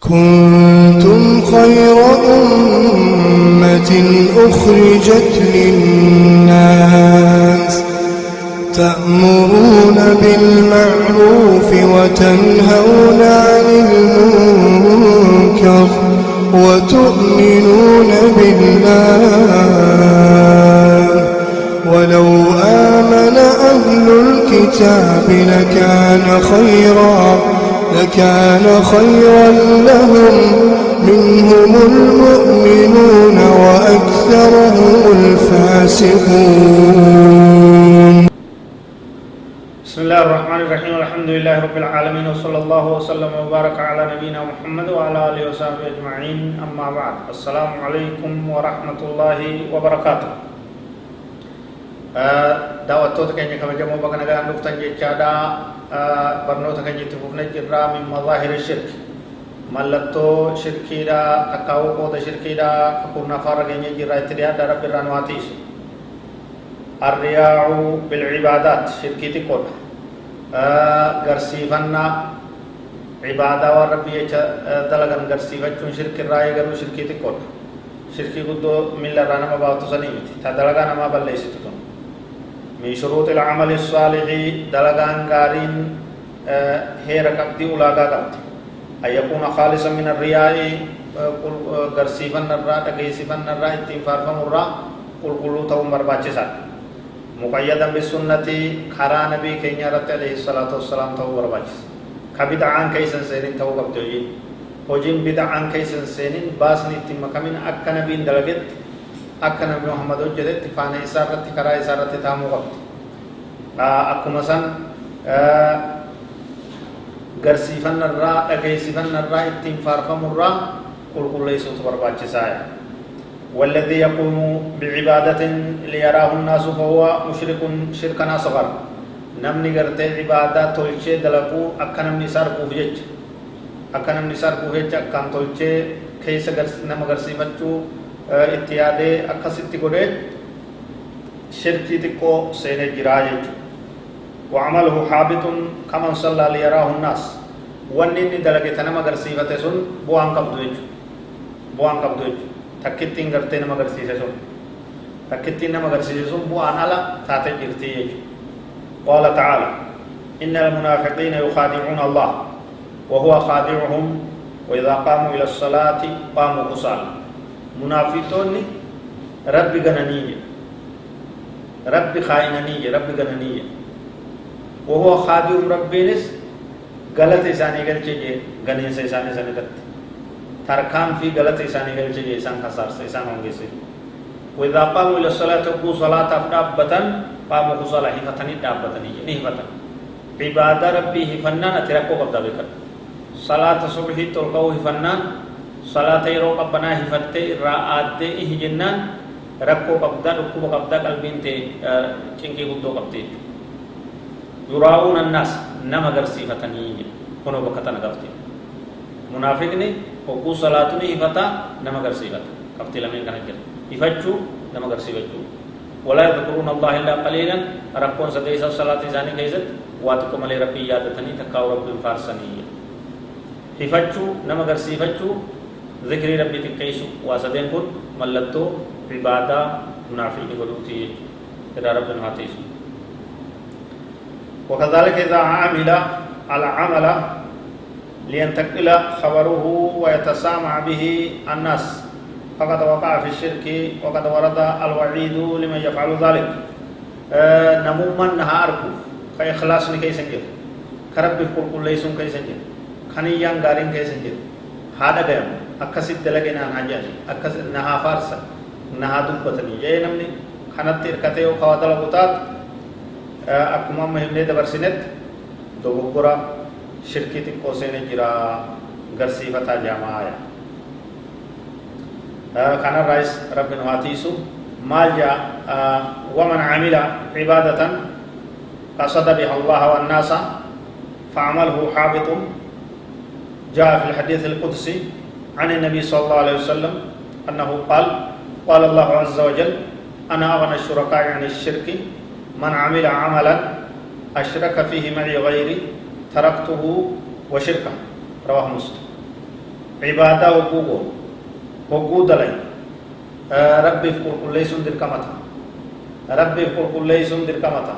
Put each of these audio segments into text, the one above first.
كنتم خير أمة أخرجت للناس تأمرون بالمعروف وتنهون عن المنكر وتؤمنون بالله ولو آمن أهل الكتاب لكان خيرا لهم منهم المؤمنون وأكثرهم الفاسقون. بسم الله الرحمن الرحيم. الحمد لله رب العالمين وصلى الله وسلم وبارك على نبينا محمد وعلى آله وصحبه أجمعين. أما بعد، السلام عليكم ورحمة الله وبركاته. دعوتك كأني كمجمع بكنا كان نفتن جدا برنوتك كأني تفوفنا جرا من مظاهر الشرك ملتو شركي دا أكاو قود شركي دا كنا فارغ كأني جرا اتريا دا رب الرانواتيس الرياء بالعبادات شركي تقول غرسيفنا عبادة وربي دلغن غرسيفچون شرك راي غرو شركي تقول شركي قدو من لرانا مباوتو سنيمتي تدلغان ما بلسيتون من شروط العمل الصالح دلغان غارين هير قبدي اولاغا قبدي أن يكون خالصا من الرياء غرسيفن الرا تكيسفن الرا اتنفارفم الرا قل تهم برباچسا مقيدا بالسنة خرا نبي كينيا رت عليه الصلاة والسلام تو برباچس كبدعان كيسن سينين تو قبدوين وجين بدعان كيسن سينين باسني تمكمن أكا نبي دلغت أكا نبي محمد وجدت فانا إسارت كرا إسارت تامو قبد أكما سن غرسيفن الرا أكيسفن الرا اتنفارفم الرا قل ليسو تبرباچسا والذي يقوم بعبادة ليراه الناس فهو مشرك شركا أصغر نمني غرتي عبادة تولچه دلقو أكا نمني سار كوفيج أكا تولچه كيس نم غرسيفچو اتيادي أكا ستي قده شركي تكو سيني جراجج وعمله حابط كمن صلى ليراه الناس ونني دلقه تنم غرسيفته سن بوان قبدوج تكتين غرتي نما غرسيسه سن تكتين نما غرسيسه سن بوان على تاتي جرتي. قال تعالى إن المنافقين يخادعون الله وهو خادعهم وإذا قاموا إلى الصلاة قاموا كسالى. منافقون رب غنانية رب خائنانية رب غنانية وهو خادع ربينس غلط إساني غلچه غنين سے إساني سنگت ترکان فی غلط إساني غلچه إسان خسار سے إسان ہونگے سے. وإذا قاموا إلى الصلاة قو صلاة أفدابتن قاموا كسالى حفتني دابتني نهفتن عبادة ربي حفنان أتركو قبضا بكر صلاة صبحي تلقو حفنان صلاة يرو قبنا حفته رآد إهجنان ركو قبضا ركو قبضا قلبين تے چنکی قدو قبضی يراؤون الناس نما غرسيفتني كنو بكتا نغفتي منافقني وقو صلاتني حفتا نما غرسيفت قفتي لمن كان جل يفجو نما غرسيفتو ولا يذكرون الله إلا قليلا ركون سديس الصلاة زاني كيزت واتكم علي ربي يادتني تكاو رب فارسني يفجو نما غرسيفتو ذكري ربي تكيسو واسدين كن ملتو عبادة منافقني قلوتي إذا رب نهاتيسو. وكذلك إذا عمل العمل لينتقل خبره ويتسامع به الناس فقد وقع في الشرك وقد ورد الوعيد لمن يفعل ذلك. نموما نهاركو كإخلاص نكي سنجر كرب بكل ليسون كي سنجر خنيان غارين كي سنجر هذا قيم أكسد دلقنا نهاجاني أكسد نها فارسا نها دبتني جاي نمني خانت تركته وخواتل بطات akkuma mahimne dabarsinet dogoggora shirkii xiqqoo seene jira garsiifataa jaamaaya. kanarraayis rabbi nu haa tiisu maal jaa waman camila cibaadatan qasada biha allaha wannaasa facamaluhu xaabitun جاء في الحديث القدسي عن النبي صلى الله عليه وسلم أنه قال الله عز وجل أنا أغنى الشركاء عن الشرك من عمل عملا أشرك فيه معي غيري تركته وشركه رواه مسلم. عبادة وقوقون وقود لي ربي في كل ليسون در كمتا ربي في كل ليسون در كمتا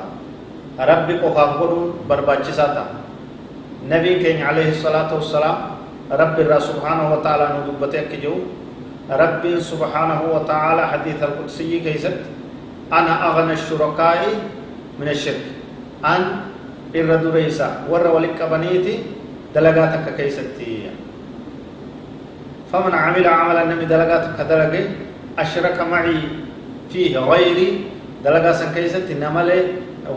ربي کو خافقون برباچ ساتا نبي كين عليه الصلاة والسلام رب الرا سبحانه وتعالى ندبته كجو رب سبحانه وتعالى حديث القدسي كيست أنا أغنى الشركاء من الشرك أن الرد ريسا ور ولك بنيتي دلغاتك كيستي فمن عمل عملا نمي دلغاتك دلغي أشرك معي فيه غيري دلغا سكيستي نملي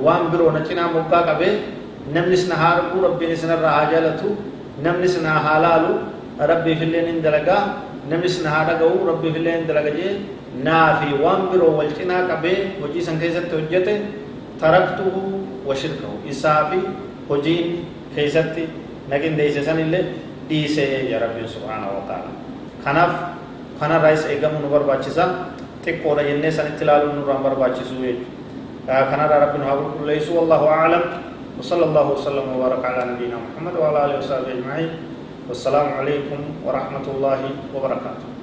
وان برو نچنا موقع قبه نمنس نهار کو ربي نسنا راجالتو نمنس نهالالو ربي فيلين دلغا نمنس نهادا غو ربي فيلين دلغا جي نافي وان برو ولچنا قبه وجي سنكيست حجته تركته وشركه إسافي وجين كيستي لكن ديسسن اللي ديسه يا ربي سبحانه وتعالى خناف خنا رايس ايغم نور باچسا تكورا ينه سن تلالو نور امبر باچسو خنا ربنا هو ليس والله اعلم وصلى الله وسلم وبارك على نبينا محمد وعلى اله وصحبه اجمعين والسلام عليكم ورحمه الله وبركاته.